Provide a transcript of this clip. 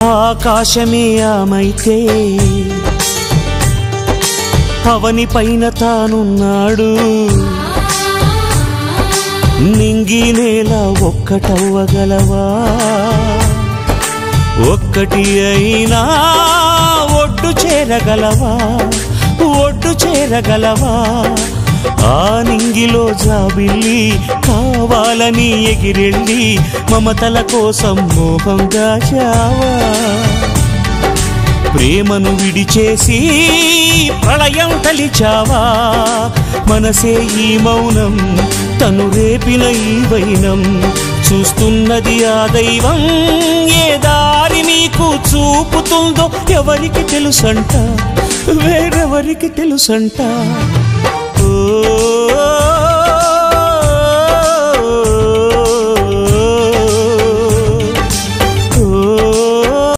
ఆకాశమే ఆమైతే అవని పైన తానున్నాడు నింగి నేల ఒక్కటవ్వగలవా ఒక్కటి అయినా ఒడ్డు చేరగలవా ఒడ్డు చేరగలవా ఆ నింగిలో జాబిల్లి కావాలని ఎగిరెళ్ళి మమతల కోసం మోహంగా చావా ప్రేమను విడిచేసి ప్రళయం తలిచావా మనసే ఈ మౌనం తను రేపిన ఈ వైనం చూస్తున్నది ఆ దైవం ఏ దారి నీకు చూపుతుందో ఎవరికి తెలుసంట వేరెవరికి తెలుసంట ఓ